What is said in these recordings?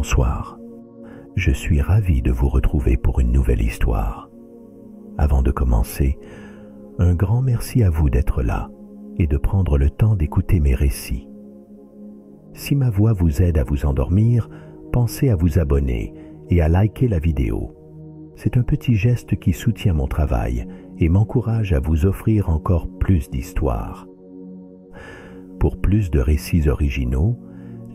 Bonsoir. Je suis ravi de vous retrouver pour une nouvelle histoire. Avant de commencer, un grand merci à vous d'être là et de prendre le temps d'écouter mes récits. Si ma voix vous aide à vous endormir, pensez à vous abonner et à liker la vidéo. C'est un petit geste qui soutient mon travail et m'encourage à vous offrir encore plus d'histoires. Pour plus de récits originaux,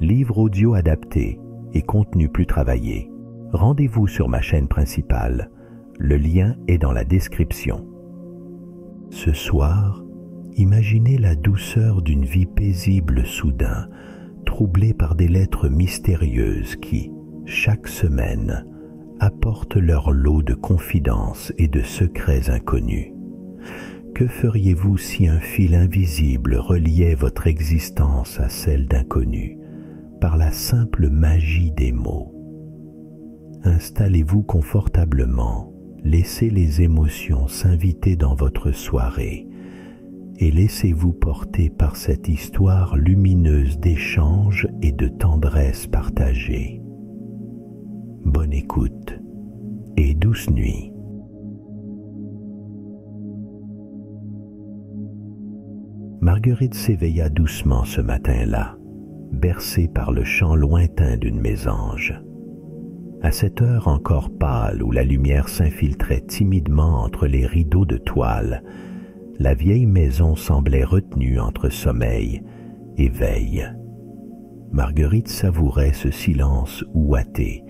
livres audio adaptés et contenus plus travaillés, rendez-vous sur ma chaîne principale. Le lien est dans la description. Ce soir, imaginez la douceur d'une vie paisible soudain, troublée par des lettres mystérieuses qui, chaque semaine, apportent leur lot de confidences et de secrets inconnus. Que feriez-vous si un fil invisible reliait votre existence à celle d'inconnus par la simple magie des mots? Installez-vous confortablement, laissez les émotions s'inviter dans votre soirée et laissez-vous porter par cette histoire lumineuse d'échanges et de tendresse partagée. Bonne écoute et douce nuit. Marguerite s'éveilla doucement ce matin-là, bercée par le chant lointain d'une mésange. À cette heure encore pâle où la lumière s'infiltrait timidement entre les rideaux de toile, la vieille maison semblait retenue entre sommeil et veille. Marguerite savourait ce silence ouaté,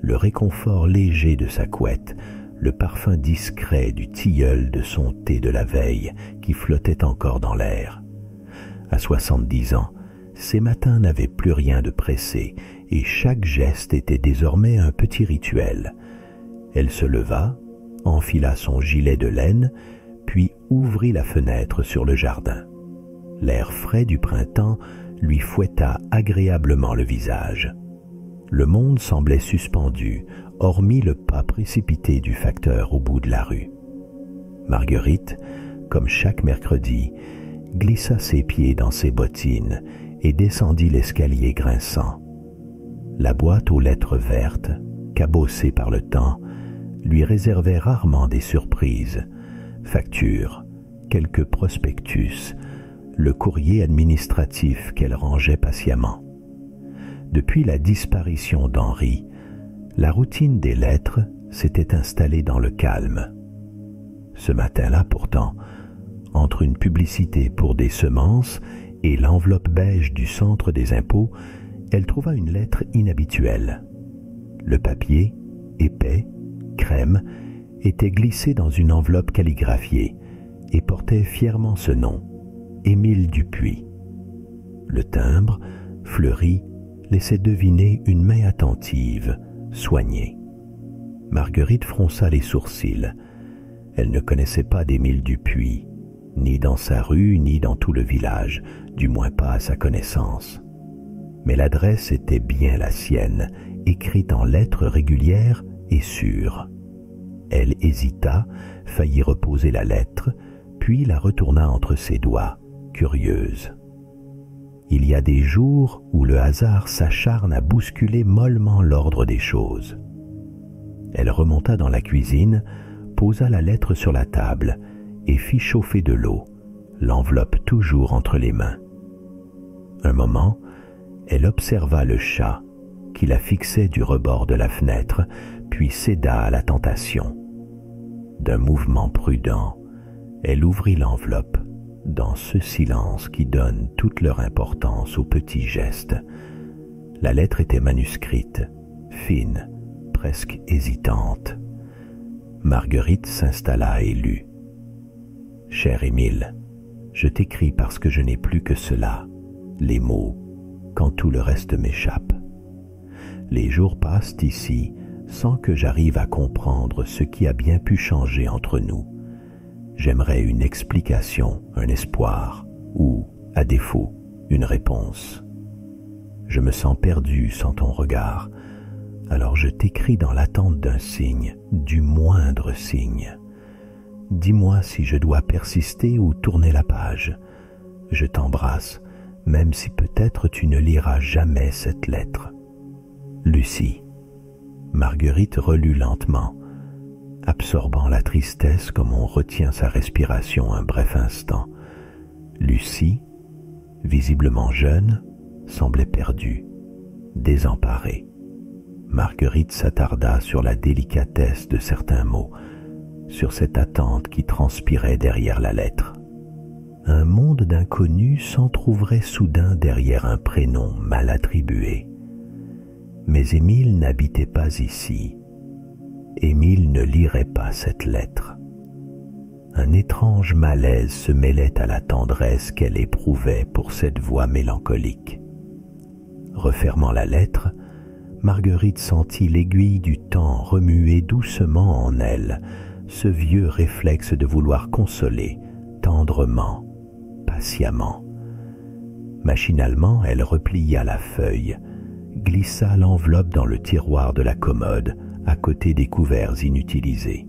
le réconfort léger de sa couette, le parfum discret du tilleul de son thé de la veille qui flottait encore dans l'air. À 70 ans, ces matins n'avaient plus rien de pressé et chaque geste était désormais un petit rituel. Elle se leva, enfila son gilet de laine, puis ouvrit la fenêtre sur le jardin. L'air frais du printemps lui fouetta agréablement le visage. Le monde semblait suspendu, hormis le pas précipité du facteur au bout de la rue. Marguerite, comme chaque mercredi, glissa ses pieds dans ses bottines et descendit l'escalier grinçant. La boîte aux lettres vertes, cabossée par le temps, lui réservait rarement des surprises. Factures, quelques prospectus, le courrier administratif qu'elle rangeait patiemment. Depuis la disparition d'Henri, la routine des lettres s'était installée dans le calme. Ce matin-là, pourtant, entre une publicité pour des semences et l'enveloppe beige du centre des impôts, elle trouva une lettre inhabituelle. Le papier, épais, crème, était glissé dans une enveloppe calligraphiée et portait fièrement ce nom, Émile Dupuis. Le timbre, fleuri, laissait deviner une main attentive, soignée. Marguerite fronça les sourcils. Elle ne connaissait pas d'Émile Dupuis, ni dans sa rue, ni dans tout le village, du moins pas à sa connaissance. Mais l'adresse était bien la sienne, écrite en lettres régulières et sûres. Elle hésita, faillit reposer la lettre, puis la retourna entre ses doigts, curieuse. Il y a des jours où le hasard s'acharne à bousculer mollement l'ordre des choses. Elle remonta dans la cuisine, posa la lettre sur la table et fit chauffer de l'eau, l'enveloppe toujours entre les mains. Un moment, elle observa le chat qui la fixait du rebord de la fenêtre, puis céda à la tentation. D'un mouvement prudent, elle ouvrit l'enveloppe dans ce silence qui donne toute leur importance aux petits gestes. La lettre était manuscrite, fine, presque hésitante. Marguerite s'installa et lut. « Cher Émile, je t'écris parce que je n'ai plus que cela, les mots, quand tout le reste m'échappe. Les jours passent ici sans que j'arrive à comprendre ce qui a bien pu changer entre nous. J'aimerais une explication, un espoir, ou, à défaut, une réponse. Je me sens perdu sans ton regard, alors je t'écris dans l'attente d'un signe, du moindre signe. Dis-moi si je dois persister ou tourner la page. Je t'embrasse, même si peut-être tu ne liras jamais cette lettre. Lucie. Marguerite relut lentement, absorbant la tristesse comme on retient sa respiration un bref instant. Lucie, visiblement jeune, semblait perdue, désemparée. Marguerite s'attarda sur la délicatesse de certains mots, sur cette attente qui transpirait derrière la lettre. Un monde d'inconnus s'entr'ouvrait soudain derrière un prénom mal attribué. Mais Émile n'habitait pas ici. Émile ne lirait pas cette lettre. Un étrange malaise se mêlait à la tendresse qu'elle éprouvait pour cette voix mélancolique. Refermant la lettre, Marguerite sentit l'aiguille du temps remuer doucement en elle, ce vieux réflexe de vouloir consoler, tendrement, patiemment. Machinalement, elle replia la feuille, glissa l'enveloppe dans le tiroir de la commode, à côté des couverts inutilisés.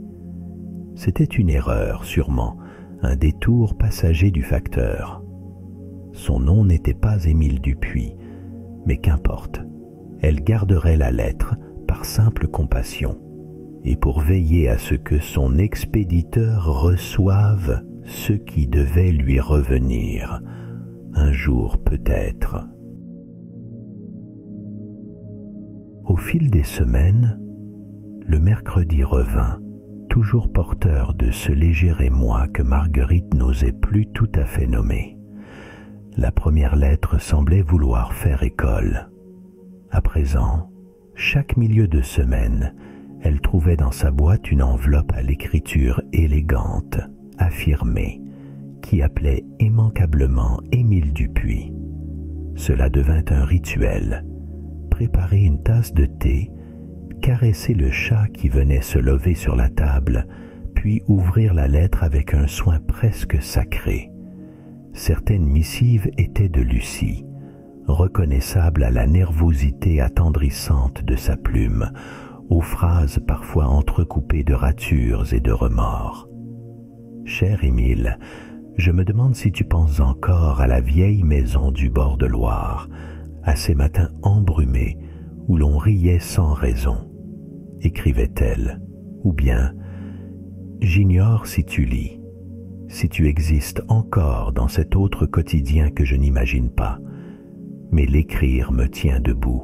C'était une erreur, sûrement, un détour passager du facteur. Son nom n'était pas Émile Dupuis, mais qu'importe, elle garderait la lettre par simple compassion, et pour veiller à ce que son expéditeur reçoive ce qui devait lui revenir, un jour peut-être. Au fil des semaines, le mercredi revint, toujours porteur de ce léger émoi que Marguerite n'osait plus tout à fait nommer. La première lettre semblait vouloir faire école. À présent, chaque milieu de semaine, elle trouvait dans sa boîte une enveloppe à l'écriture élégante, affirmée, qui appelait immanquablement Émile Dupuis. Cela devint un rituel. Préparer une tasse de thé, caresser le chat qui venait se lever sur la table, puis ouvrir la lettre avec un soin presque sacré. Certaines missives étaient de Lucie, reconnaissable à la nervosité attendrissante de sa plume, aux phrases parfois entrecoupées de ratures et de remords. « Cher Émile, je me demande si tu penses encore à la vieille maison du bord de Loire, à ces matins embrumés où l'on riait sans raison, » écrivait-elle, ou bien « J'ignore si tu lis, si tu existes encore dans cet autre quotidien que je n'imagine pas, mais l'écrire me tient debout. »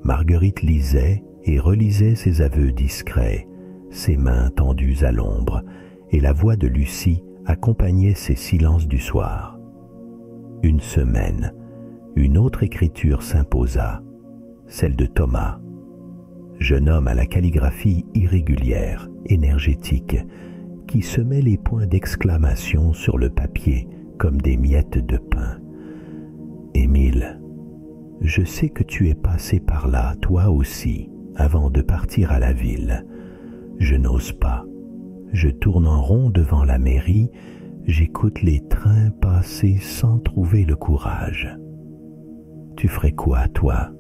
Marguerite lisait et relisait ses aveux discrets, ses mains tendues à l'ombre, et la voix de Lucie accompagnait ces silences du soir. Une semaine, une autre écriture s'imposa, celle de Thomas, jeune homme à la calligraphie irrégulière, énergétique, qui semait les points d'exclamation sur le papier comme des miettes de pain. « Émile, je sais que tu es passé par là, toi aussi, avant de partir à la ville. Je n'ose pas. Je tourne en rond devant la mairie, j'écoute les trains passer sans trouver le courage. Tu ferais quoi, toi?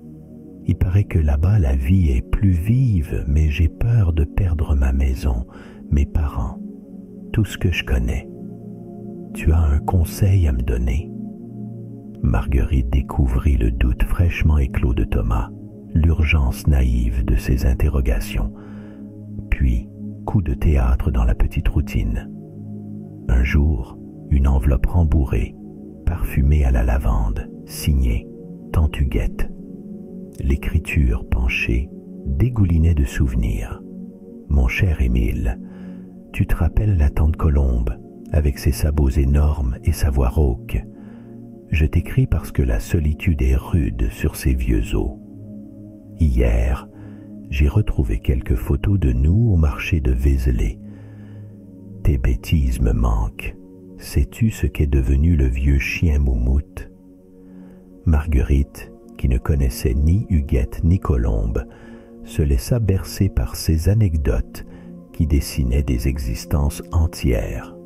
Il paraît que là-bas la vie est plus vive, mais j'ai peur de perdre ma maison, mes parents, tout ce que je connais. Tu as un conseil à me donner? » Marguerite découvrit le doute fraîchement éclos de Thomas, l'urgence naïve de ses interrogations, puis coup de théâtre dans la petite routine. Un jour, une enveloppe rembourrée, parfumée à la lavande, signée « Tantuguette ». L'écriture penchée dégoulinait de souvenirs. « Mon cher Émile, tu te rappelles la tante Colombe, avec ses sabots énormes et sa voix rauque. Je t'écris parce que la solitude est rude sur ces vieux os. Hier, j'ai retrouvé quelques photos de nous au marché de Vézelay. Tes bêtises me manquent. Sais-tu ce qu'est devenu le vieux chien Moumoute? » Marguerite, qui ne connaissait ni Huguette ni Colombe, se laissa bercer par ces anecdotes qui dessinaient des existences entières.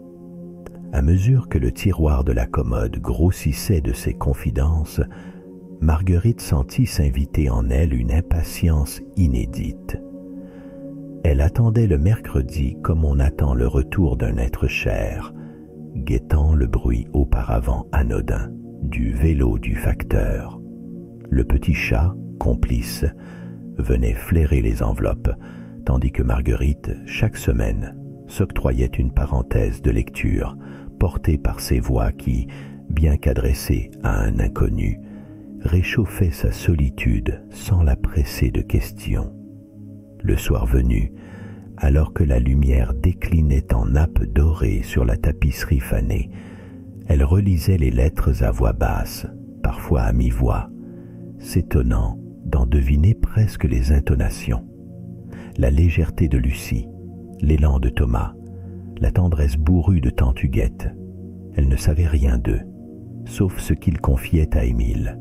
À mesure que le tiroir de la commode grossissait de ses confidences, Marguerite sentit s'inviter en elle une impatience inédite. Elle attendait le mercredi comme on attend le retour d'un être cher, guettant le bruit auparavant anodin du vélo du facteur. Le petit chat, complice, venait flairer les enveloppes, tandis que Marguerite, chaque semaine, s'octroyait une parenthèse de lecture portée par ces voix qui, bien qu'adressées à un inconnu, réchauffaient sa solitude sans la presser de questions. Le soir venu, alors que la lumière déclinait en nappes dorées sur la tapisserie fanée, elle relisait les lettres à voix basse, parfois à mi-voix, s'étonnant d'en deviner presque les intonations. La légèreté de Lucie, l'élan de Thomas, la tendresse bourrue de tante Huguette. Elle ne savait rien d'eux, sauf ce qu'ils confiaient à Émile,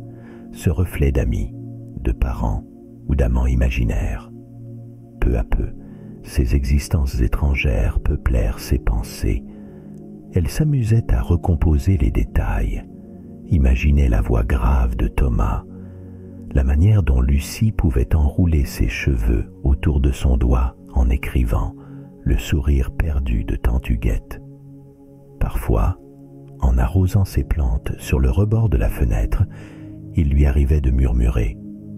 ce reflet d'amis, de parents ou d'amants imaginaires. Peu à peu, ces existences étrangères peuplèrent ses pensées. Elle s'amusait à recomposer les détails, imaginait la voix grave de Thomas, la manière dont Lucie pouvait enrouler ses cheveux autour de son doigt en écrivant, le sourire perdu de tante Huguette. Parfois, en arrosant ses plantes sur le rebord de la fenêtre, il lui arrivait de murmurer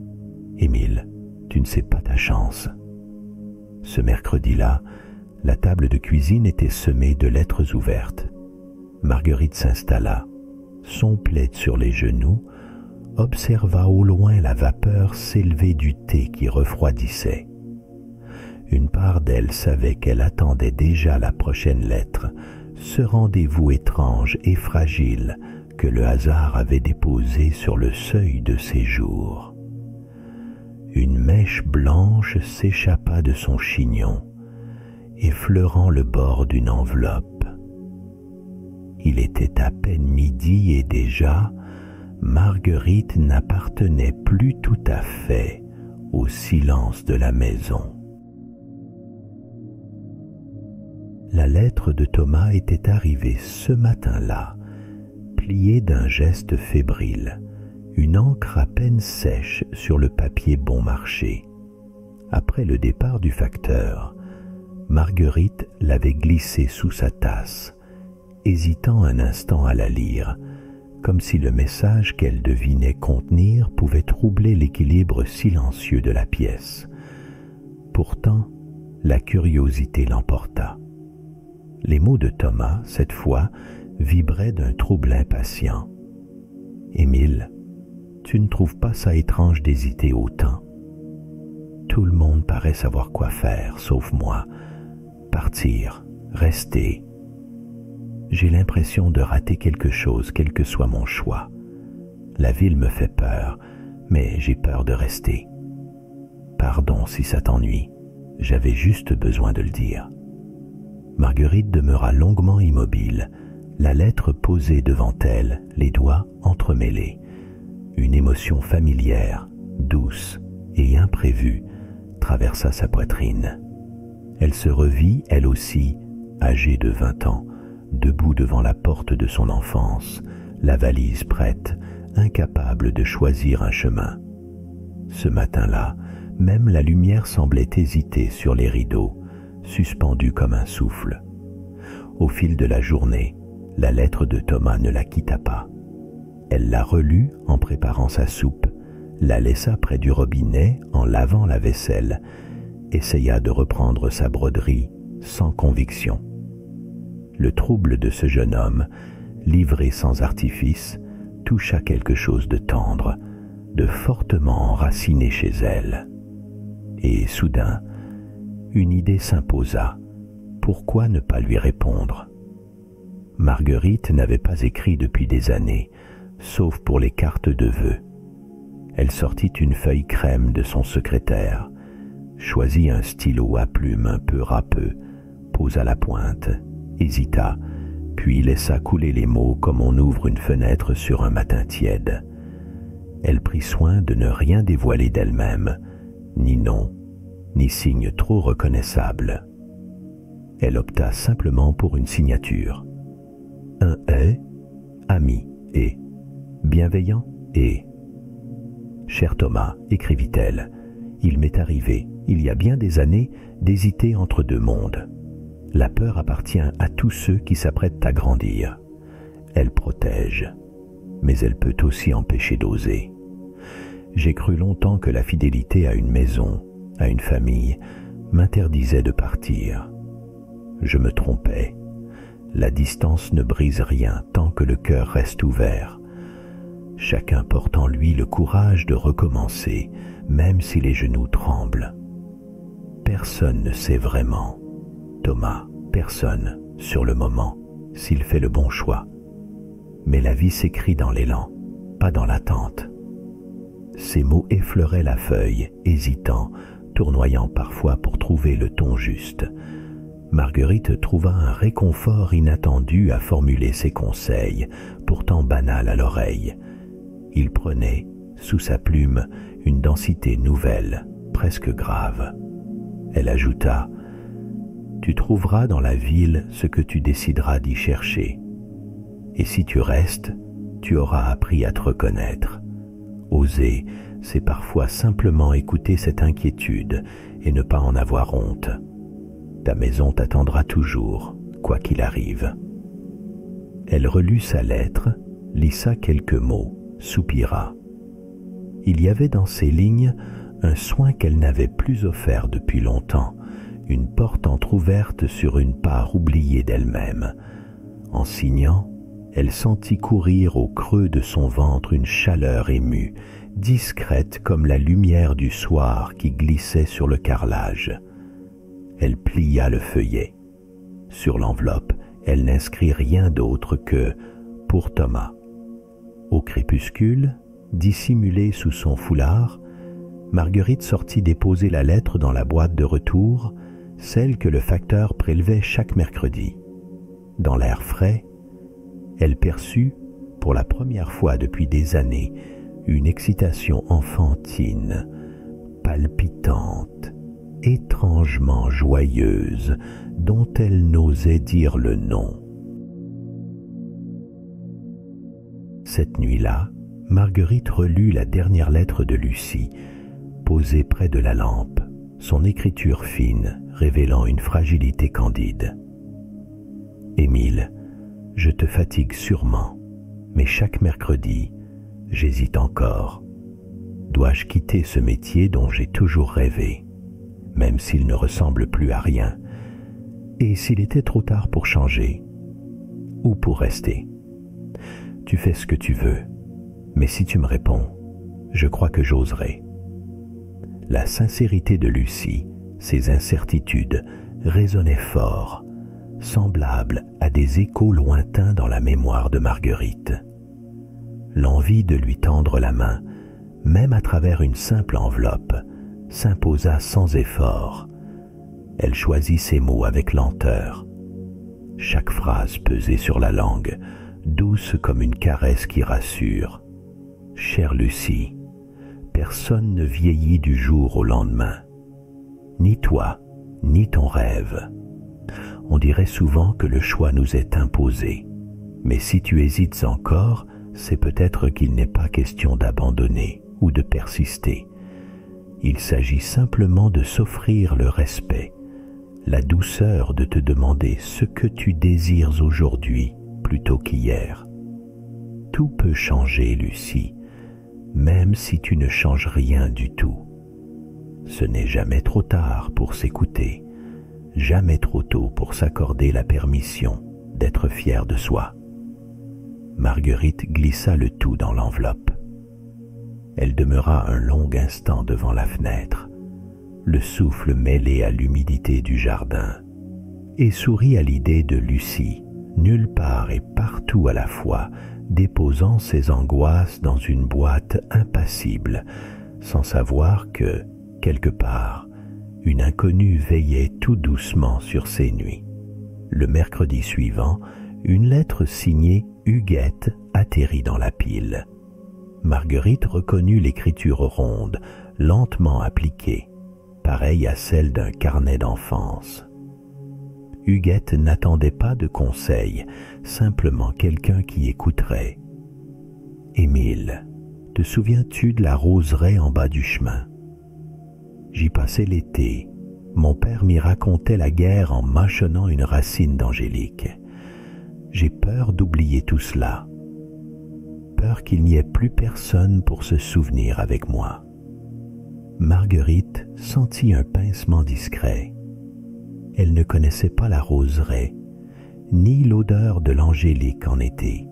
« Émile, tu ne sais pas ta chance. » Ce mercredi-là, la table de cuisine était semée de lettres ouvertes. Marguerite s'installa, son plaid sur les genoux, observa au loin la vapeur s'élever du thé qui refroidissait. Une part d'elle savait qu'elle attendait déjà la prochaine lettre, ce rendez-vous étrange et fragile que le hasard avait déposé sur le seuil de ses jours. Une mèche blanche s'échappa de son chignon, effleurant le bord d'une enveloppe. Il était à peine midi et déjà, Marguerite n'appartenait plus tout à fait au silence de la maison. La lettre de Thomas était arrivée ce matin-là, pliée d'un geste fébrile, une encre à peine sèche sur le papier bon marché. Après le départ du facteur, Marguerite l'avait glissée sous sa tasse, hésitant un instant à la lire, comme si le message qu'elle devinait contenir pouvait troubler l'équilibre silencieux de la pièce. Pourtant, la curiosité l'emporta. Les mots de Thomas, cette fois, vibraient d'un trouble impatient. « Émile, tu ne trouves pas ça étrange d'hésiter autant? Tout le monde paraît savoir quoi faire, sauf moi. Partir, rester. J'ai l'impression de rater quelque chose, quel que soit mon choix. La ville me fait peur, mais j'ai peur de rester. Pardon si ça t'ennuie, j'avais juste besoin de le dire. » Marguerite demeura longuement immobile, la lettre posée devant elle, les doigts entremêlés. Une émotion familière, douce et imprévue traversa sa poitrine. Elle se revit, elle aussi, âgée de 20 ans, debout devant la porte de son enfance, la valise prête, incapable de choisir un chemin. Ce matin-là, même la lumière semblait hésiter sur les rideaux, suspendue comme un souffle. Au fil de la journée, la lettre de Thomas ne la quitta pas. Elle la relut en préparant sa soupe, la laissa près du robinet en lavant la vaisselle, essaya de reprendre sa broderie sans conviction. Le trouble de ce jeune homme, livré sans artifice, toucha quelque chose de tendre, de fortement enraciné chez elle. Et soudain, une idée s'imposa. Pourquoi ne pas lui répondre? Marguerite n'avait pas écrit depuis des années, sauf pour les cartes de vœux. Elle sortit une feuille crème de son secrétaire, choisit un stylo à plume un peu râpeux, posa la pointe, hésita, puis laissa couler les mots comme on ouvre une fenêtre sur un matin tiède. Elle prit soin de ne rien dévoiler d'elle-même, ni nom, ni signe trop reconnaissable. Elle opta simplement pour une signature. Un « est », ami et bienveillant et. Cher Thomas, écrivit-elle, il m'est arrivé, il y a bien des années, d'hésiter entre deux mondes. La peur appartient à tous ceux qui s'apprêtent à grandir. Elle protège, mais elle peut aussi empêcher d'oser. j'ai cru longtemps que la fidélité à une maison, à une famille, m'interdisait de partir. Je me trompais. La distance ne brise rien tant que le cœur reste ouvert. Chacun porte en lui le courage de recommencer, même si les genoux tremblent. Personne ne sait vraiment, Thomas, personne, sur le moment, s'il fait le bon choix. Mais la vie s'écrit dans l'élan, pas dans l'attente. Ces mots effleuraient la feuille, hésitant, tournoyant parfois pour trouver le ton juste. Marguerite trouva un réconfort inattendu à formuler ses conseils, pourtant banals à l'oreille. Il prenait, sous sa plume, une densité nouvelle, presque grave. Elle ajouta « Tu trouveras dans la ville ce que tu décideras d'y chercher. Et si tu restes, tu auras appris à te reconnaître. Oser, c'est parfois simplement écouter cette inquiétude et ne pas en avoir honte. Ta maison t'attendra toujours, quoi qu'il arrive. » Elle relut sa lettre, lissa quelques mots, soupira. Il y avait dans ces lignes un soin qu'elle n'avait plus offert depuis longtemps, une porte entr'ouverte sur une part oubliée d'elle-même. En signant, elle sentit courir au creux de son ventre une chaleur émue, discrète comme la lumière du soir qui glissait sur le carrelage. Elle plia le feuillet. Sur l'enveloppe, elle n'inscrit rien d'autre que « Pour Thomas ». Au crépuscule, dissimulée sous son foulard, Marguerite sortit déposer la lettre dans la boîte de retour, celle que le facteur prélevait chaque mercredi. Dans l'air frais, elle perçut, pour la première fois depuis des années, une excitation enfantine, palpitante, étrangement joyeuse, dont elle n'osait dire le nom. Cette nuit-là, Marguerite relut la dernière lettre de Lucie, posée près de la lampe, son écriture fine révélant une fragilité candide. « Émile, je te fatigue sûrement, mais chaque mercredi, j'hésite encore. Dois-je quitter ce métier dont j'ai toujours rêvé, même s'il ne ressemble plus à rien, et s'il était trop tard pour changer, ou pour rester? Tu fais ce que tu veux, mais si tu me réponds, je crois que j'oserai. » La sincérité de Lucie, ses incertitudes, résonnaient fort, semblables à des échos lointains dans la mémoire de Marguerite. L'envie de lui tendre la main, même à travers une simple enveloppe, s'imposa sans effort. Elle choisit ses mots avec lenteur. Chaque phrase pesait sur la langue, douce comme une caresse qui rassure. « Chère Lucie, personne ne vieillit du jour au lendemain. Ni toi, ni ton rêve. On dirait souvent que le choix nous est imposé. Mais si tu hésites encore, c'est peut-être qu'il n'est pas question d'abandonner ou de persister. Il s'agit simplement de s'offrir le respect, la douceur de te demander ce que tu désires aujourd'hui plutôt qu'hier. Tout peut changer, Lucie, même si tu ne changes rien du tout. Ce n'est jamais trop tard pour s'écouter, jamais trop tôt pour s'accorder la permission d'être fier de soi. » Marguerite glissa le tout dans l'enveloppe. Elle demeura un long instant devant la fenêtre, le souffle mêlé à l'humidité du jardin, et sourit à l'idée de Lucie, nulle part et partout à la fois, déposant ses angoisses dans une boîte impassible, sans savoir que, quelque part, une inconnue veillait tout doucement sur ses nuits. Le mercredi suivant, une lettre signée Huguette atterrit dans la pile. Marguerite reconnut l'écriture ronde, lentement appliquée, pareille à celle d'un carnet d'enfance. Huguette n'attendait pas de conseils, simplement quelqu'un qui écouterait. « Émile, te souviens-tu de la roseraie en bas du chemin? J'y passais l'été. Mon père m'y racontait la guerre en mâchonnant une racine d'angélique. J'ai peur d'oublier tout cela. peur qu'il n'y ait plus personne pour se souvenir avec moi. Marguerite sentit un pincement discret. Elle ne connaissait pas la roseraie, ni l'odeur de l'angélique en été,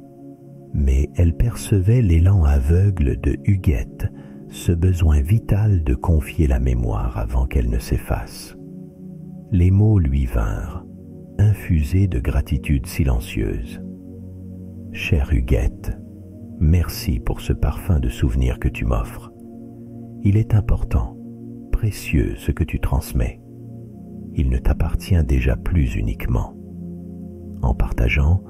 mais elle percevait l'élan aveugle de Huguette, ce besoin vital de confier la mémoire avant qu'elle ne s'efface. Les mots lui vinrent, infusés de gratitude silencieuse. « Chère Huguette, merci pour ce parfum de souvenir que tu m'offres. Il est important, précieux ce que tu transmets. Il ne t'appartient déjà plus uniquement. En partageant,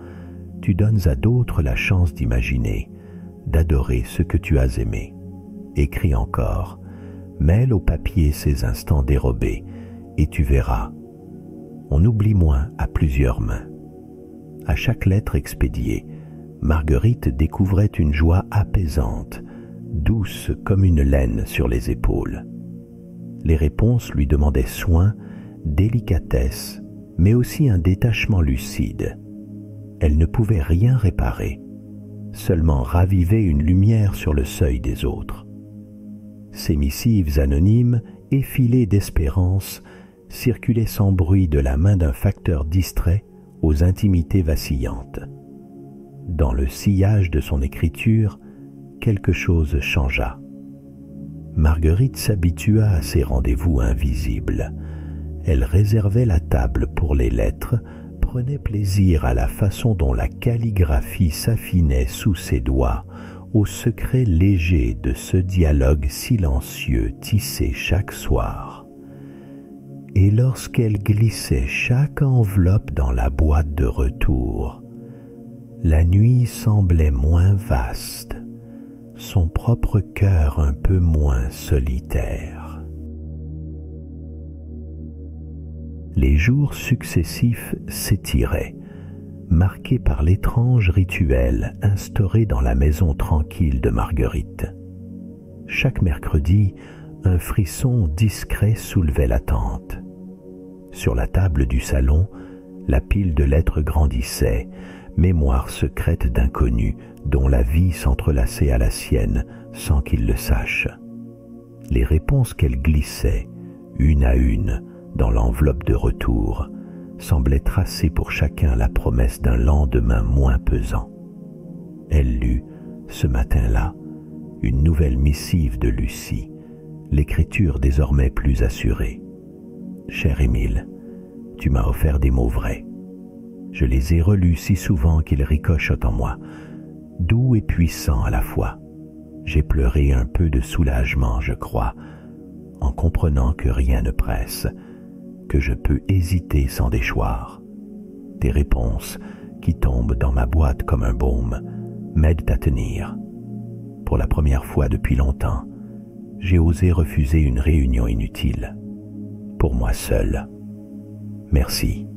tu donnes à d'autres la chance d'imaginer, d'adorer ce que tu as aimé. Écris encore, mêle au papier ces instants dérobés, et tu verras. On oublie moins à plusieurs mains. » À chaque lettre expédiée, Marguerite découvrait une joie apaisante, douce comme une laine sur les épaules. Les réponses lui demandaient soin, délicatesse, mais aussi un détachement lucide. Elle ne pouvait rien réparer, seulement raviver une lumière sur le seuil des autres. Ces missives anonymes, effilées d'espérance, circulaient sans bruit de la main d'un facteur distrait aux intimités vacillantes. Dans le sillage de son écriture, quelque chose changea. Marguerite s'habitua à ces rendez-vous invisibles. Elle réservait la table pour les lettres, prenait plaisir à la façon dont la calligraphie s'affinait sous ses doigts, au secret léger de ce dialogue silencieux tissé chaque soir. Et lorsqu'elle glissait chaque enveloppe dans la boîte de retour, la nuit semblait moins vaste, son propre cœur un peu moins solitaire. Les jours successifs s'étiraient, marqués par l'étrange rituel instauré dans la maison tranquille de Marguerite. Chaque mercredi, un frisson discret soulevait l'attente. Sur la table du salon, la pile de lettres grandissait, mémoire secrète d'inconnus dont la vie s'entrelaçait à la sienne sans qu'il le sache. Les réponses qu'elle glissait, une à une, dans l'enveloppe de retour, semblaient tracer pour chacun la promesse d'un lendemain moins pesant. Elle lut, ce matin-là, une nouvelle missive de Lucie, l'écriture désormais plus assurée. « Cher Émile, tu m'as offert des mots vrais. Je les ai relus si souvent qu'ils ricochotent en moi, doux et puissants à la fois. J'ai pleuré un peu de soulagement, je crois, en comprenant que rien ne presse, que je peux hésiter sans déchoir. Tes réponses, qui tombent dans ma boîte comme un baume, m'aident à tenir. Pour la première fois depuis longtemps, j'ai osé refuser une réunion inutile. Pour moi seul. Merci. »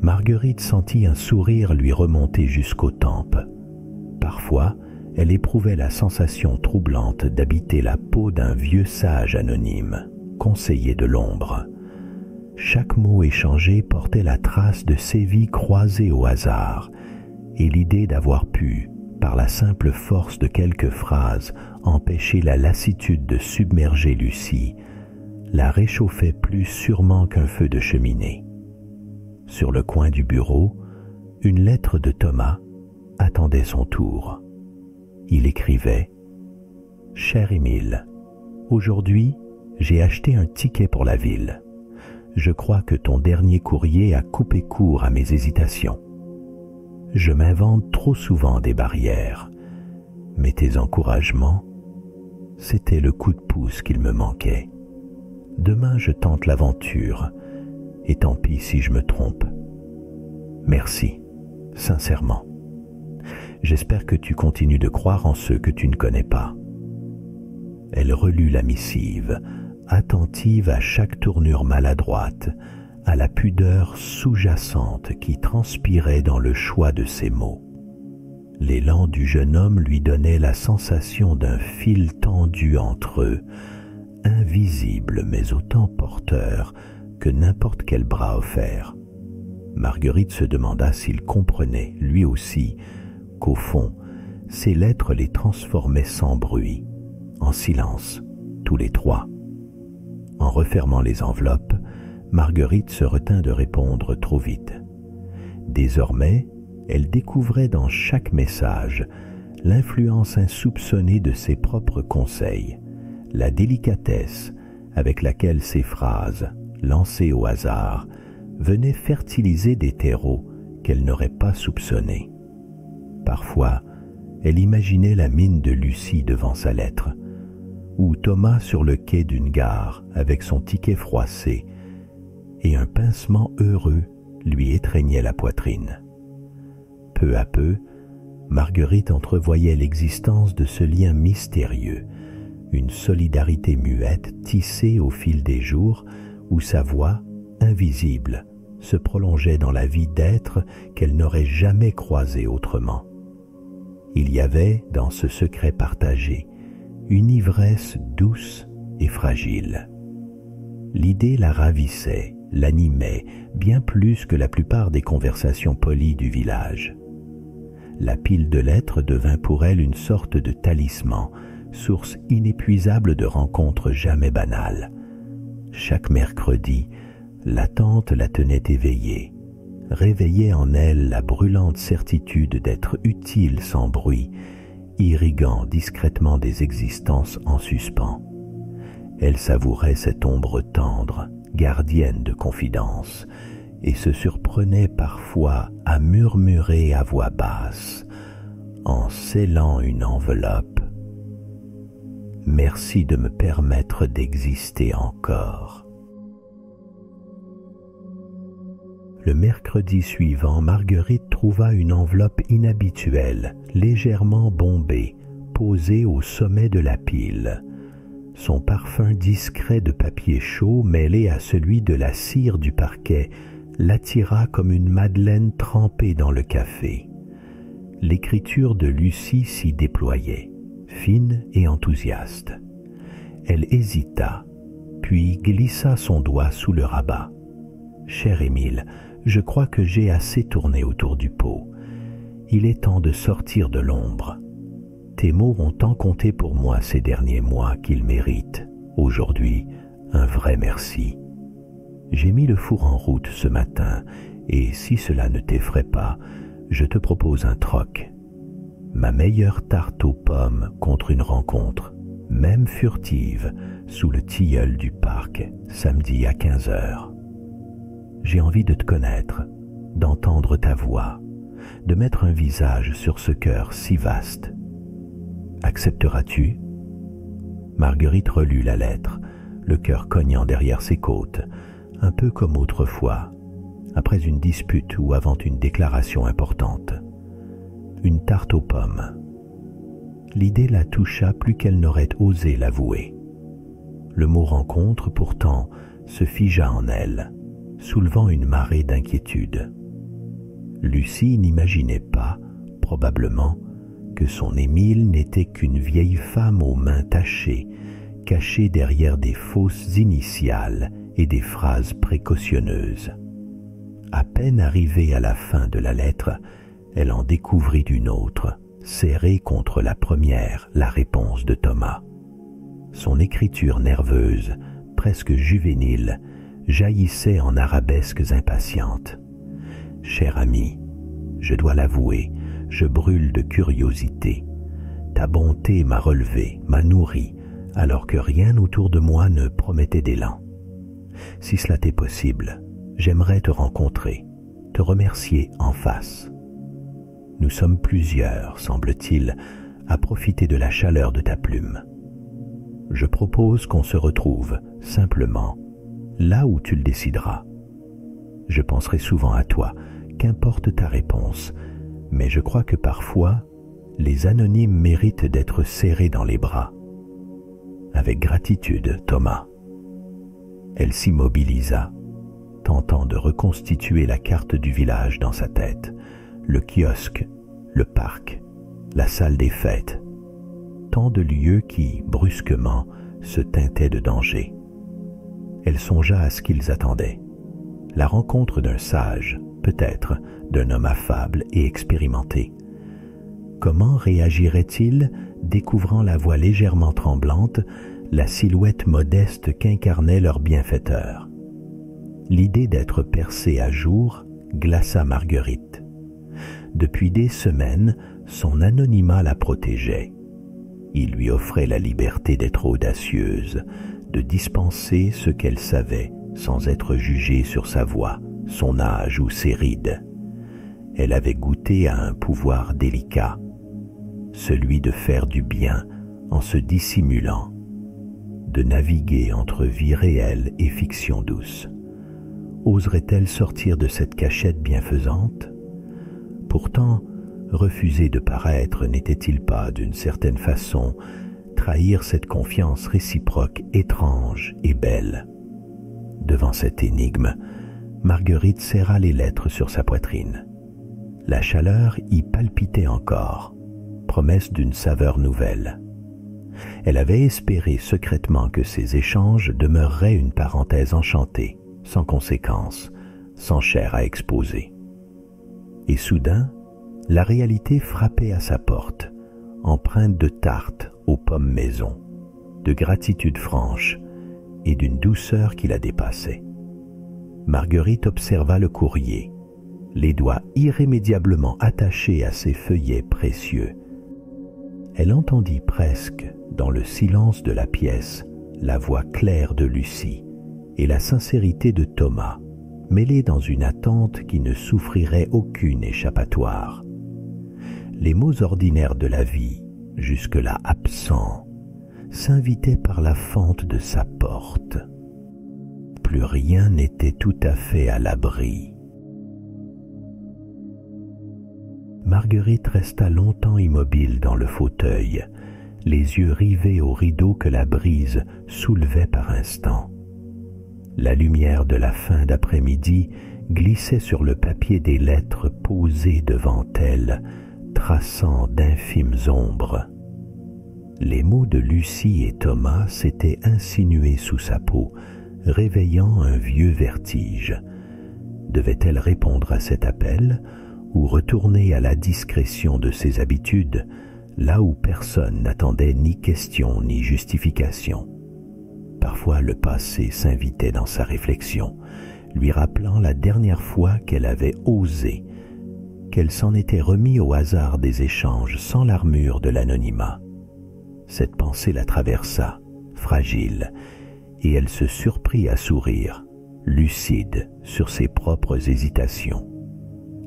Marguerite sentit un sourire lui remonter jusqu'aux tempes. Parfois, elle éprouvait la sensation troublante d'habiter la peau d'un vieux sage anonyme, conseiller de l'ombre. Chaque mot échangé portait la trace de ses vies croisées au hasard, et l'idée d'avoir pu, par la simple force de quelques phrases, empêcher la lassitude de submerger Lucie, la réchauffait plus sûrement qu'un feu de cheminée. Sur le coin du bureau, une lettre de Thomas attendait son tour. Il écrivait « Cher Émile, aujourd'hui, j'ai acheté un ticket pour la ville. Je crois que ton dernier courrier a coupé court à mes hésitations. Je m'invente trop souvent des barrières, mais tes encouragements, c'était le coup de pouce qu'il me manquait. Demain, je tente l'aventure, et tant pis si je me trompe. Merci, sincèrement. J'espère que tu continues de croire en ceux que tu ne connais pas. » Elle relut la missive, attentive à chaque tournure maladroite, à la pudeur sous-jacente qui transpirait dans le choix de ses mots. L'élan du jeune homme lui donnait la sensation d'un fil tendu entre eux, invisible mais autant porteur que n'importe quel bras offert. Marguerite se demanda s'il comprenait, lui aussi, qu'au fond, ces lettres les transformaient sans bruit, en silence, tous les trois. En refermant les enveloppes, Marguerite se retint de répondre trop vite. Désormais, elle découvrait dans chaque message l'influence insoupçonnée de ses propres conseils, la délicatesse avec laquelle ces phrases, lancées au hasard, venaient fertiliser des terreaux qu'elle n'aurait pas soupçonnés. Parfois, elle imaginait la mine de Lucie devant sa lettre, ou Thomas sur le quai d'une gare avec son ticket froissé, et un pincement heureux lui étreignait la poitrine. Peu à peu, Marguerite entrevoyait l'existence de ce lien mystérieux, une solidarité muette tissée au fil des jours où sa voix, invisible, se prolongeait dans la vie d'êtres qu'elle n'aurait jamais croisés autrement. Il y avait, dans ce secret partagé, une ivresse douce et fragile. L'idée la ravissait, l'animait, bien plus que la plupart des conversations polies du village. La pile de lettres devint pour elle une sorte de talisman, source inépuisable de rencontres jamais banales. Chaque mercredi, l'attente la tenait éveillée, réveillait en elle la brûlante certitude d'être utile sans bruit, irriguant discrètement des existences en suspens. Elle savourait cette ombre tendre, gardienne de confidences, et se surprenait parfois à murmurer à voix basse, en scellant une enveloppe: « Merci de me permettre d'exister encore. » Le mercredi suivant, Marguerite trouva une enveloppe inhabituelle, légèrement bombée, posée au sommet de la pile. Son parfum discret de papier chaud, mêlé à celui de la cire du parquet, l'attira comme une madeleine trempée dans le café. L'écriture de Lucie s'y déployait, fine et enthousiaste. Elle hésita, puis glissa son doigt sous le rabat. « Cher Émile, je crois que j'ai assez tourné autour du pot. Il est temps de sortir de l'ombre. Tes mots ont tant compté pour moi ces derniers mois qu'ils méritent, aujourd'hui, un vrai merci. J'ai mis le four en route ce matin, et si cela ne t'effraie pas, je te propose un troc. Ma meilleure tarte aux pommes contre une rencontre, même furtive, sous le tilleul du parc, samedi à 15h. J'ai envie de te connaître, d'entendre ta voix, de mettre un visage sur ce cœur si vaste. Accepteras-tu ? » Marguerite relut la lettre, le cœur cognant derrière ses côtes, un peu comme autrefois, après une dispute ou avant une déclaration importante. Une tarte aux pommes. L'idée la toucha plus qu'elle n'aurait osé l'avouer. Le mot rencontre, pourtant, se figea en elle, soulevant une marée d'inquiétude. Lucie n'imaginait pas, probablement, que son Émile n'était qu'une vieille femme aux mains tachées, cachée derrière des fausses initiales et des phrases précautionneuses. À peine arrivée à la fin de la lettre, elle en découvrit une autre, serrée contre la première, la réponse de Thomas. Son écriture nerveuse, presque juvénile, jaillissait en arabesques impatientes. « Cher ami, je dois l'avouer, je brûle de curiosité. Ta bonté m'a relevé, m'a nourri, alors que rien autour de moi ne promettait d'élan. Si cela t'est possible, j'aimerais te rencontrer, te remercier en face. Nous sommes plusieurs, semble-t-il, à profiter de la chaleur de ta plume. Je propose qu'on se retrouve, simplement, là où tu le décideras. Je penserai souvent à toi, qu'importe ta réponse, mais je crois que parfois, les anonymes méritent d'être serrés dans les bras. Avec gratitude, Thomas. » Elle s'immobilisa, tentant de reconstituer la carte du village dans sa tête, le kiosque, le parc, la salle des fêtes, tant de lieux qui, brusquement, se teintaient de danger. Elle songea à ce qu'ils attendaient. La rencontre d'un sage, peut-être d'un homme affable et expérimenté. Comment réagirait-il, découvrant la voix légèrement tremblante, la silhouette modeste qu'incarnait leur bienfaiteur? L'idée d'être percée à jour glaça Marguerite. Depuis des semaines, son anonymat la protégeait. Il lui offrait la liberté d'être audacieuse, de dispenser ce qu'elle savait sans être jugée sur sa voix, son âge ou ses rides. Elle avait goûté à un pouvoir délicat, celui de faire du bien en se dissimulant, de naviguer entre vie réelle et fiction douce. Oserait-elle sortir de cette cachette bienfaisante? Pourtant, refuser de paraître n'était-il pas, d'une certaine façon, trahir cette confiance réciproque étrange et belle? Devant cette énigme, Marguerite serra les lettres sur sa poitrine. La chaleur y palpitait encore, promesse d'une saveur nouvelle. Elle avait espéré secrètement que ces échanges demeureraient une parenthèse enchantée, sans conséquences, sans chair à exposer. Et soudain, la réalité frappait à sa porte, empreinte de tarte aux pommes maison, de gratitude franche et d'une douceur qui la dépassait. Marguerite observa le courrier, les doigts irrémédiablement attachés à ses feuillets précieux. Elle entendit presque, dans le silence de la pièce, la voix claire de Lucie et la sincérité de Thomas, mêlées dans une attente qui ne souffrirait aucune échappatoire. Les mots ordinaires de la vie, jusque-là absents, s'invitaient par la fente de sa porte. Plus rien n'était tout à fait à l'abri. Marguerite resta longtemps immobile dans le fauteuil, les yeux rivés au rideau que la brise soulevait par instants. La lumière de la fin d'après-midi glissait sur le papier des lettres posées devant elle, traçant d'infimes ombres. Les mots de Lucie et Thomas s'étaient insinués sous sa peau, réveillant un vieux vertige. Devait-elle répondre à cet appel ou retourner à la discrétion de ses habitudes, là où personne n'attendait ni question ni justification? Parfois le passé s'invitait dans sa réflexion, lui rappelant la dernière fois qu'elle avait osé, qu'elle s'en était remis au hasard des échanges sans l'armure de l'anonymat. Cette pensée la traversa, fragile, et elle se surprit à sourire, lucide sur ses propres hésitations.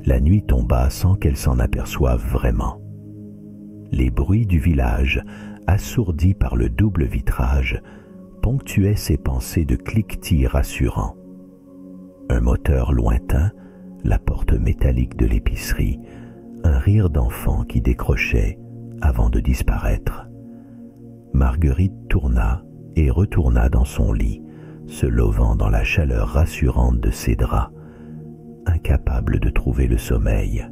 La nuit tomba sans qu'elle s'en aperçoive vraiment. Les bruits du village, assourdis par le double vitrage, ponctuaient ses pensées de cliquetis rassurants. Un moteur lointain, la porte métallique de l'épicerie, un rire d'enfant qui décrochait avant de disparaître. Marguerite tourna et retourna dans son lit, se levant dans la chaleur rassurante de ses draps, incapable de trouver le sommeil.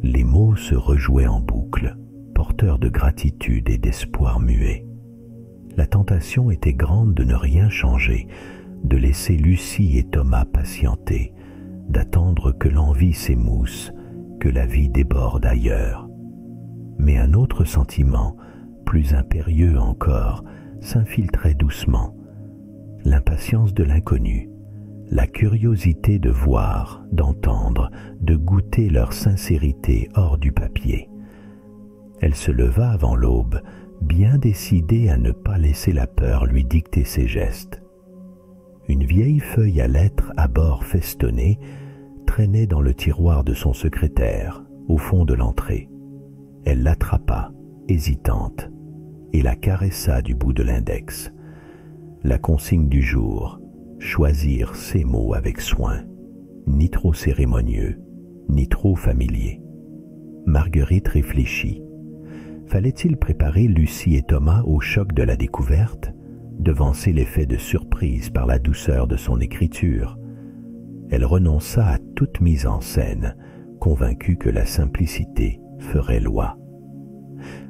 Les mots se rejouaient en boucle, porteurs de gratitude et d'espoir muet. La tentation était grande de ne rien changer, de laisser Lucie et Thomas patienter, d'attendre que l'envie s'émousse, que la vie déborde ailleurs. Mais un autre sentiment, plus impérieux encore, s'infiltrait doucement, l'impatience de l'inconnu, la curiosité de voir, d'entendre, de goûter leur sincérité hors du papier. Elle se leva avant l'aube, bien décidée à ne pas laisser la peur lui dicter ses gestes. Une vieille feuille à lettres à bord festonné traînait dans le tiroir de son secrétaire, au fond de l'entrée. Elle l'attrapa, hésitante, et la caressa du bout de l'index. La consigne du jour: choisir ses mots avec soin, ni trop cérémonieux, ni trop familiers. Marguerite réfléchit. Fallait-il préparer Lucie et Thomas au choc de la découverte, devancer l'effet de surprise par la douceur de son écriture? Elle renonça à toute mise en scène, convaincue que la simplicité ferait loi.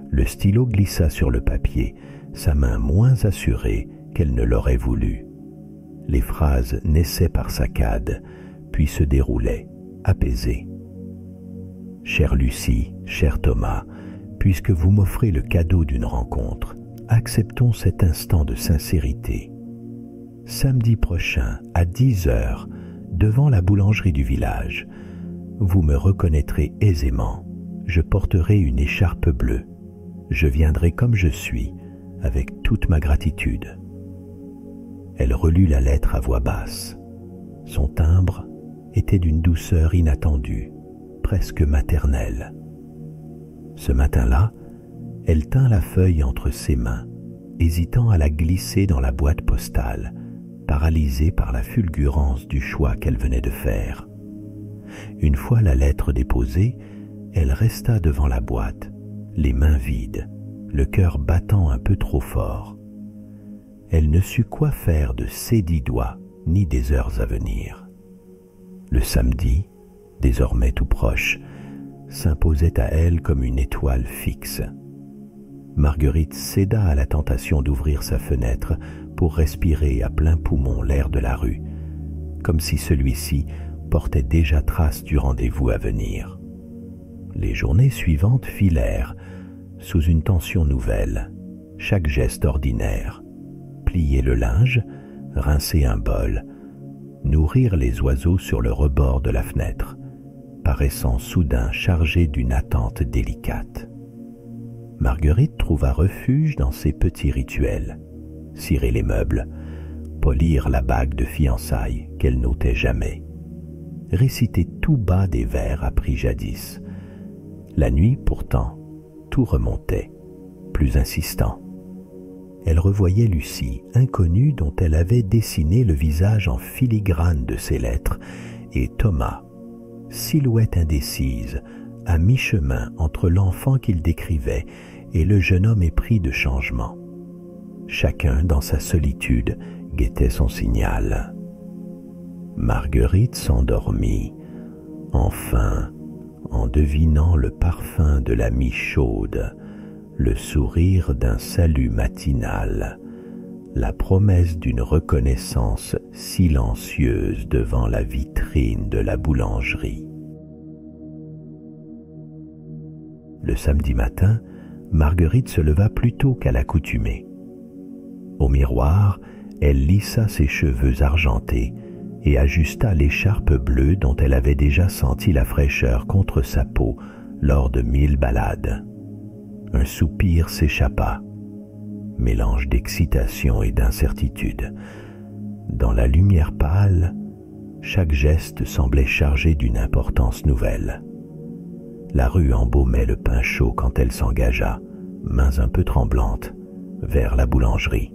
Le stylo glissa sur le papier, sa main moins assurée qu'elle ne l'aurait voulu. Les phrases naissaient par saccades, puis se déroulaient, apaisées. Chère Lucie, cher Thomas, puisque vous m'offrez le cadeau d'une rencontre, acceptons cet instant de sincérité. Samedi prochain, à 10 h, devant la boulangerie du village, vous me reconnaîtrez aisément. Je porterai une écharpe bleue. Je viendrai comme je suis, avec toute ma gratitude. Elle relut la lettre à voix basse. Son timbre était d'une douceur inattendue, presque maternelle. Ce matin-là, elle tint la feuille entre ses mains, hésitant à la glisser dans la boîte postale, paralysée par la fulgurance du choix qu'elle venait de faire. Une fois la lettre déposée, elle resta devant la boîte, les mains vides, le cœur battant un peu trop fort. Elle ne sut quoi faire de ses 10 doigts, ni des heures à venir. Le samedi, désormais tout proche, s'imposait à elle comme une étoile fixe. Marguerite céda à la tentation d'ouvrir sa fenêtre pour respirer à plein poumon l'air de la rue, comme si celui-ci portait déjà trace du rendez-vous à venir. Les journées suivantes filèrent, sous une tension nouvelle, chaque geste ordinaire: plier le linge, rincer un bol, nourrir les oiseaux sur le rebord de la fenêtre, paraissant soudain chargé d'une attente délicate. Marguerite trouva refuge dans ces petits rituels: cirer les meubles, polir la bague de fiançailles qu'elle n'ôtait jamais, réciter tout bas des vers appris jadis. La nuit, pourtant, tout remontait, plus insistant. Elle revoyait Lucie, inconnue dont elle avait dessiné le visage en filigrane de ses lettres, et Thomas, silhouette indécise, à mi-chemin entre l'enfant qu'il décrivait et le jeune homme épris de changement. Chacun, dans sa solitude, guettait son signal. Marguerite s'endormit, enfin, en devinant le parfum de la mie chaude, le sourire d'un salut matinal, la promesse d'une reconnaissance silencieuse devant la vitrine de la boulangerie. Le samedi matin, Marguerite se leva plus tôt qu'à l'accoutumée. Au miroir, elle lissa ses cheveux argentés et ajusta l'écharpe bleue dont elle avait déjà senti la fraîcheur contre sa peau lors de 1000 balades. Un soupir s'échappa, mélange d'excitation et d'incertitude. Dans la lumière pâle, chaque geste semblait chargé d'une importance nouvelle. La rue embaumait le pain chaud quand elle s'engagea, mains un peu tremblantes, vers la boulangerie.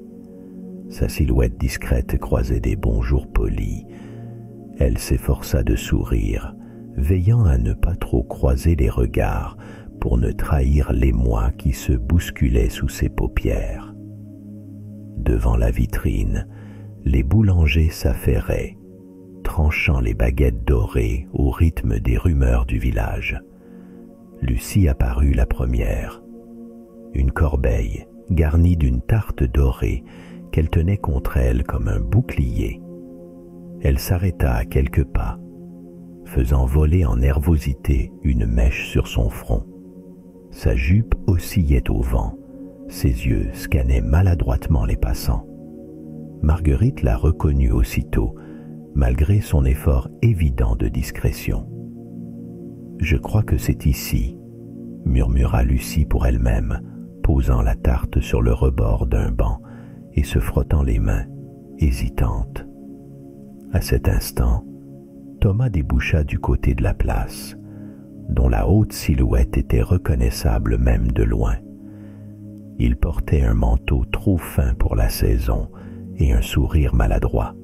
Sa silhouette discrète croisait des bonjours polis. Elle s'efforça de sourire, veillant à ne pas trop croiser les regards pour ne trahir l'émoi qui se bousculait sous ses paupières. Devant la vitrine, les boulangers s'affairaient, tranchant les baguettes dorées au rythme des rumeurs du village. Lucie apparut la première. Une corbeille garnie d'une tarte dorée qu'elle tenait contre elle comme un bouclier. Elle s'arrêta à quelques pas, faisant voler en nervosité une mèche sur son front. Sa jupe oscillait au vent, ses yeux scannaient maladroitement les passants. Marguerite la reconnut aussitôt, malgré son effort évident de discrétion. « Je crois que c'est ici », murmura Lucie pour elle-même, posant la tarte sur le rebord d'un banc et se frottant les mains, hésitante. À cet instant, Thomas déboucha du côté de la place, dont la haute silhouette était reconnaissable même de loin. Il portait un manteau trop fin pour la saison et un sourire maladroit,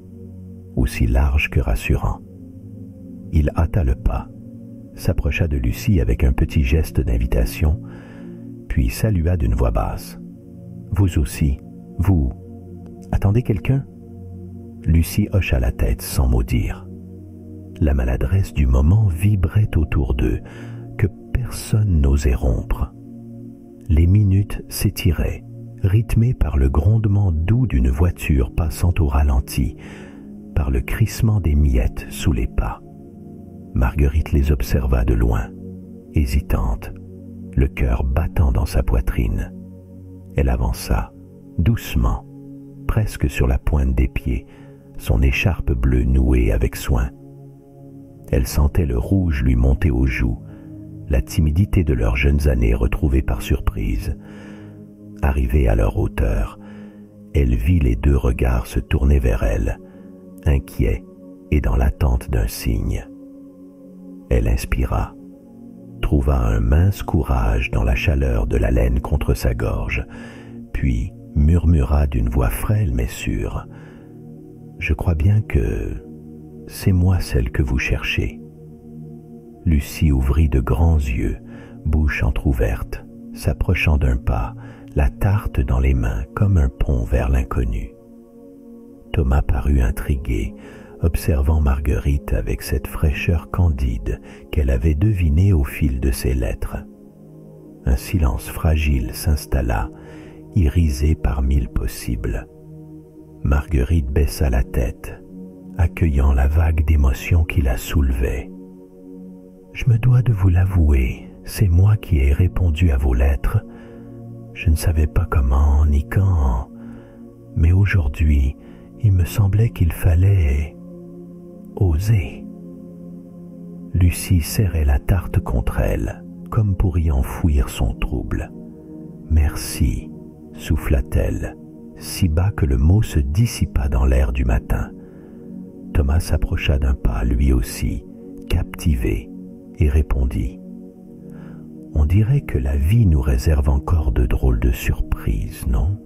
aussi large que rassurant. Il hâta le pas, s'approcha de Lucie avec un petit geste d'invitation, puis salua d'une voix basse. « Vous aussi, vous, attendez quelqu'un ?» Lucie hocha la tête sans mot dire. La maladresse du moment vibrait autour d'eux, que personne n'osait rompre. Les minutes s'étiraient, rythmées par le grondement doux d'une voiture passant au ralenti, par le crissement des miettes sous les pas. Marguerite les observa de loin, hésitante, le cœur battant dans sa poitrine. Elle avança, doucement, presque sur la pointe des pieds, son écharpe bleue nouée avec soin. Elle sentait le rouge lui monter aux joues, la timidité de leurs jeunes années retrouvée par surprise. Arrivée à leur hauteur, elle vit les deux regards se tourner vers elle, inquiets et dans l'attente d'un signe. Elle inspira, trouva un mince courage dans la chaleur de la laine contre sa gorge, puis murmura d'une voix frêle mais sûre: « Je crois bien que c'est moi celle que vous cherchez. » Lucie ouvrit de grands yeux, bouche entr'ouverte, s'approchant d'un pas, la tarte dans les mains comme un pont vers l'inconnu. Thomas parut intrigué, observant Marguerite avec cette fraîcheur candide qu'elle avait devinée au fil de ses lettres. Un silence fragile s'installa, irisé par mille possibles. Marguerite baissa la tête, accueillant la vague d'émotion qui la soulevait. « Je me dois de vous l'avouer, c'est moi qui ai répondu à vos lettres. Je ne savais pas comment ni quand, mais aujourd'hui, il me semblait qu'il fallait oser. » Lucie serrait la tarte contre elle, comme pour y enfouir son trouble. « Merci » souffla-t-elle, si bas que le mot se dissipa dans l'air du matin. Thomas s'approcha d'un pas, lui aussi, captivé, et répondit: « On dirait que la vie nous réserve encore de drôles de surprises, non ?»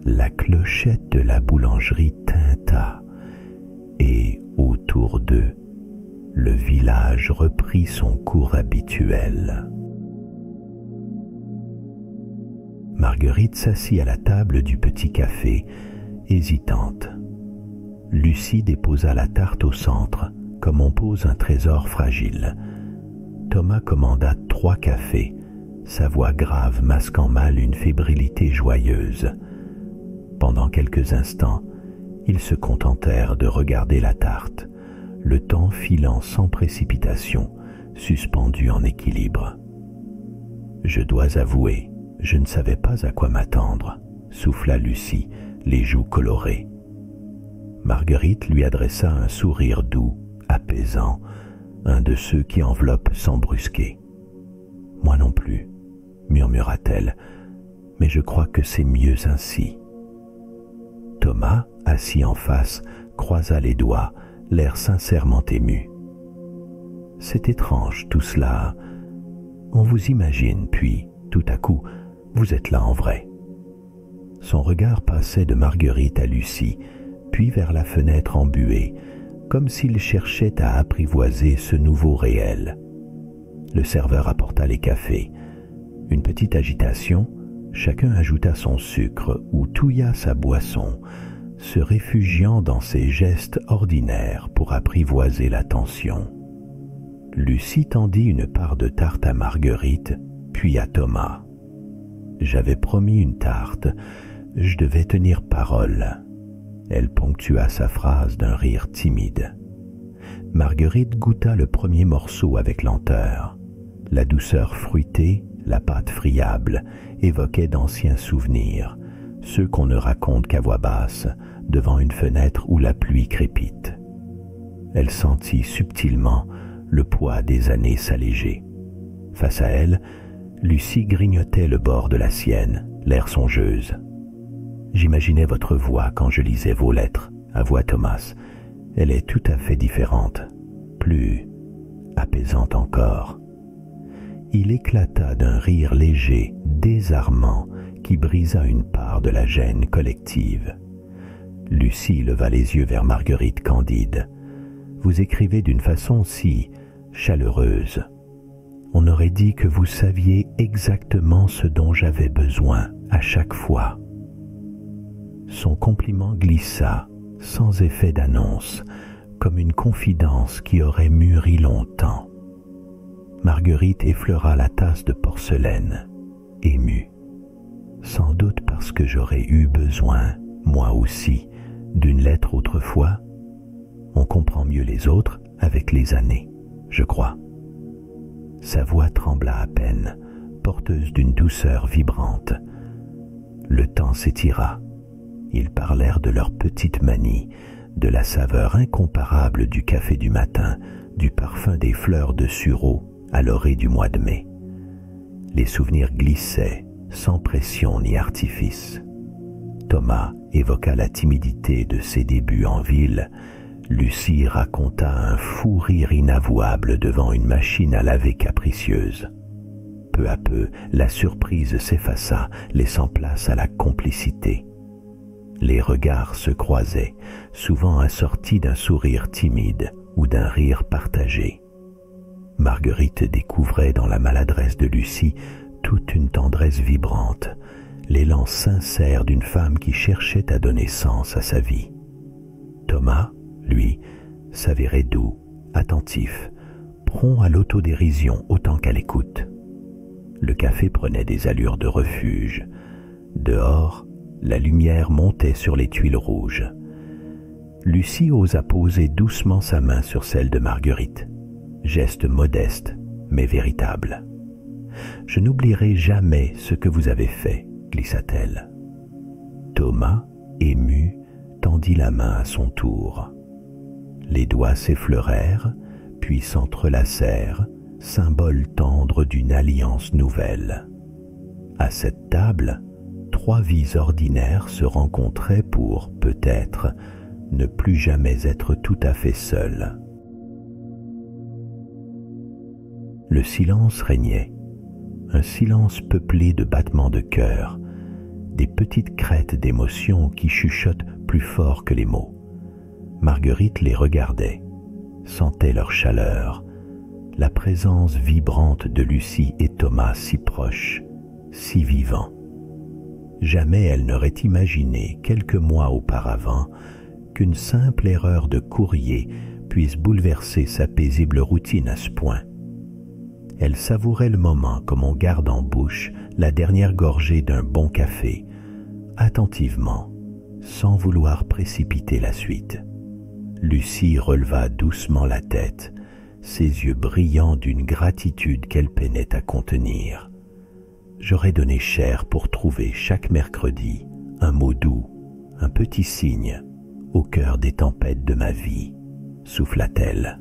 La clochette de la boulangerie tinta, et autour d'eux, le village reprit son cours habituel. Marguerite s'assit à la table du petit café, hésitante. Lucie déposa la tarte au centre, comme on pose un trésor fragile. Thomas commanda 3 cafés, sa voix grave masquant mal une fébrilité joyeuse. Pendant quelques instants, ils se contentèrent de regarder la tarte, le temps filant sans précipitation, suspendu en équilibre. « Je dois avouer, je ne savais pas à quoi m'attendre », souffla Lucie, les joues colorées. Marguerite lui adressa un sourire doux, apaisant, un de ceux qui enveloppent sans brusquer. « Moi non plus, » murmura-t-elle, « mais je crois que c'est mieux ainsi. » Thomas, assis en face, croisa les doigts, l'air sincèrement ému. « C'est étrange tout cela. On vous imagine, puis, tout à coup, vous êtes là en vrai. » Son regard passait de Marguerite à Lucie, puis vers la fenêtre embuée, comme s'il cherchait à apprivoiser ce nouveau réel. Le serveur apporta les cafés. Une petite agitation, chacun ajouta son sucre ou touilla sa boisson, se réfugiant dans ses gestes ordinaires pour apprivoiser l'attention. Lucie tendit une part de tarte à Marguerite, puis à Thomas. « J'avais promis une tarte, je devais tenir parole. » Elle ponctua sa phrase d'un rire timide. Marguerite goûta le premier morceau avec lenteur. La douceur fruitée, la pâte friable, évoquaient d'anciens souvenirs, ceux qu'on ne raconte qu'à voix basse, devant une fenêtre où la pluie crépite. Elle sentit subtilement le poids des années s'alléger. Face à elle, Lucie grignotait le bord de la sienne, l'air songeuse. « J'imaginais votre voix quand je lisais vos lettres, » avoua Thomas. « Elle est tout à fait différente, plus apaisante encore. » Il éclata d'un rire léger, désarmant, qui brisa une part de la gêne collective. Lucie leva les yeux vers Marguerite candide. « Vous écrivez d'une façon si chaleureuse. On aurait dit que vous saviez exactement ce dont j'avais besoin à chaque fois. » Son compliment glissa, sans effet d'annonce, comme une confidence qui aurait mûri longtemps. Marguerite effleura la tasse de porcelaine, émue. Sans doute parce que j'aurais eu besoin, moi aussi, d'une lettre autrefois. On comprend mieux les autres avec les années, je crois. Sa voix trembla à peine, porteuse d'une douceur vibrante. Le temps s'étira. Ils parlèrent de leurs petites manies, de la saveur incomparable du café du matin, du parfum des fleurs de sureau à l'orée du mois de mai. Les souvenirs glissaient, sans pression ni artifice. Thomas évoqua la timidité de ses débuts en ville. Lucie raconta un fou rire inavouable devant une machine à laver capricieuse. Peu à peu, la surprise s'effaça, laissant place à la complicité. Les regards se croisaient, souvent assortis d'un sourire timide ou d'un rire partagé. Marguerite découvrait dans la maladresse de Lucie toute une tendresse vibrante, l'élan sincère d'une femme qui cherchait à donner sens à sa vie. Thomas, lui, s'avérait doux, attentif, prompt à l'autodérision autant qu'à l'écoute. Le café prenait des allures de refuge. Dehors, la lumière montait sur les tuiles rouges. Lucie osa poser doucement sa main sur celle de Marguerite. Geste modeste, mais véritable. « Je n'oublierai jamais ce que vous avez fait, » glissa-t-elle. Thomas, ému, tendit la main à son tour. Les doigts s'effleurèrent, puis s'entrelacèrent, symbole tendre d'une alliance nouvelle. À cette table, 3 vies ordinaires se rencontraient pour, peut-être, ne plus jamais être tout à fait seules. Le silence régnait, un silence peuplé de battements de cœur, des petites crêtes d'émotions qui chuchotent plus fort que les mots. Marguerite les regardait, sentait leur chaleur, la présence vibrante de Lucie et Thomas si proches, si vivants. Jamais elle n'aurait imaginé, quelques mois auparavant, qu'une simple erreur de courrier puisse bouleverser sa paisible routine à ce point. Elle savourait le moment comme on garde en bouche la dernière gorgée d'un bon café, attentivement, sans vouloir précipiter la suite. Lucie releva doucement la tête, ses yeux brillants d'une gratitude qu'elle peinait à contenir. « J'aurais donné cher pour trouver chaque mercredi un mot doux, un petit signe, au cœur des tempêtes de ma vie, » souffla-t-elle.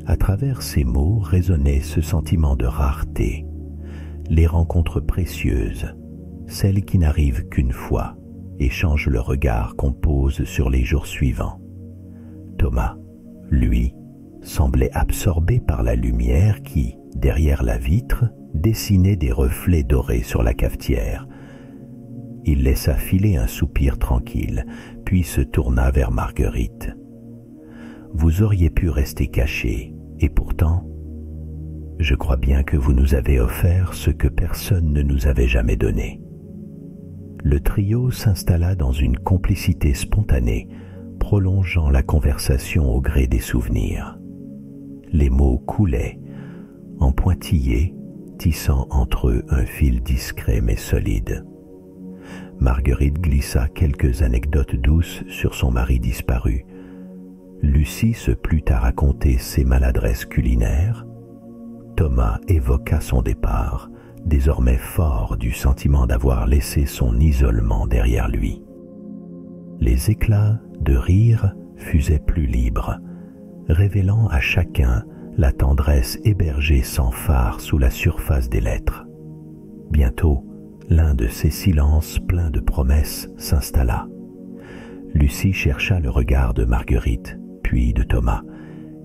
À travers ces mots résonnait ce sentiment de rareté, les rencontres précieuses, celles qui n'arrivent qu'une fois et changent le regard qu'on pose sur les jours suivants. Thomas, lui, semblait absorbé par la lumière qui, derrière la vitre, dessinait des reflets dorés sur la cafetière. Il laissa filer un soupir tranquille, puis se tourna vers Marguerite. « Vous auriez pu rester caché, et pourtant, je crois bien que vous nous avez offert ce que personne ne nous avait jamais donné. » Le trio s'installa dans une complicité spontanée, prolongeant la conversation au gré des souvenirs. Les mots coulaient, en pointillés, tissant entre eux un fil discret mais solide. Marguerite glissa quelques anecdotes douces sur son mari disparu. Lucie se plut à raconter ses maladresses culinaires. Thomas évoqua son départ, désormais fort du sentiment d'avoir laissé son isolement derrière lui. Les éclats de rire fusaient plus libres, révélant à chacun la tendresse hébergée sans phare sous la surface des lettres. Bientôt, l'un de ces silences pleins de promesses s'installa. Lucie chercha le regard de Marguerite, puis de Thomas,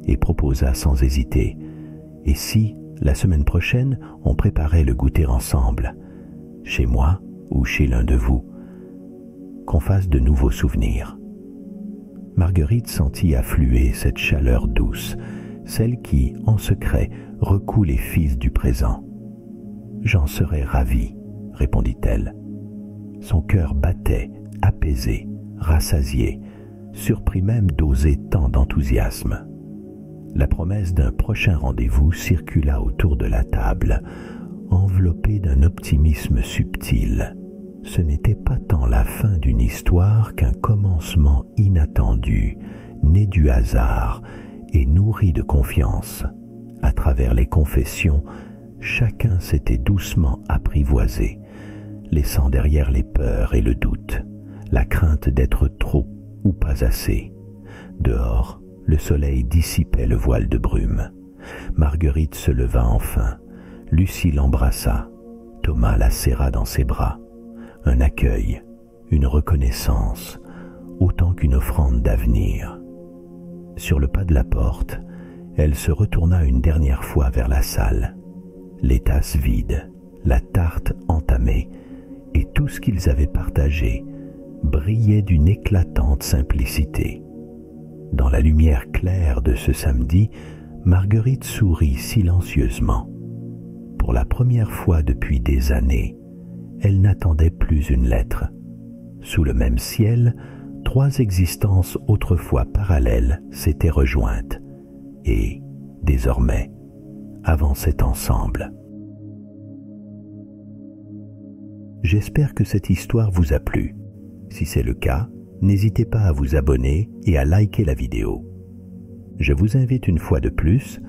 et proposa sans hésiter « Et si, la semaine prochaine, on préparait le goûter ensemble, chez moi ou chez l'un de vous, qu'on fasse de nouveaux souvenirs ?» Marguerite sentit affluer cette chaleur douce, celle qui, en secret, recoue les fils du présent. « J'en serais ravie, » répondit-elle. Son cœur battait, apaisé, rassasié, surpris même d'oser tant d'enthousiasme. La promesse d'un prochain rendez-vous circula autour de la table, enveloppée d'un optimisme subtil. Ce n'était pas tant la fin d'une histoire qu'un commencement inattendu, né du hasard et nourri de confiance. À travers les confessions, chacun s'était doucement apprivoisé, laissant derrière les peurs et le doute, la crainte d'être trop ou pas assez. Dehors, le soleil dissipait le voile de brume. Marguerite se leva enfin. Lucie l'embrassa. Thomas la serra dans ses bras. Un accueil, une reconnaissance, autant qu'une offrande d'avenir. Sur le pas de la porte, elle se retourna une dernière fois vers la salle. Les tasses vides, la tarte entamée, et tout ce qu'ils avaient partagé brillait d'une éclatante simplicité. Dans la lumière claire de ce samedi, Marguerite sourit silencieusement. Pour la première fois depuis des années, elle n'attendait plus une lettre. Sous le même ciel, 3 existences autrefois parallèles s'étaient rejointes et, désormais, avançaient ensemble. J'espère que cette histoire vous a plu. Si c'est le cas, n'hésitez pas à vous abonner et à liker la vidéo. Je vous invite une fois de plus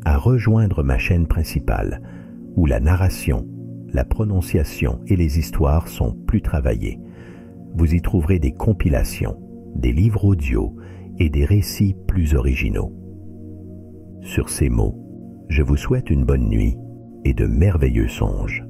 à rejoindre ma chaîne principale, où la narration, la prononciation et les histoires sont plus travaillées. Vous y trouverez des compilations, des livres audio et des récits plus originaux. Sur ces mots, je vous souhaite une bonne nuit et de merveilleux songes.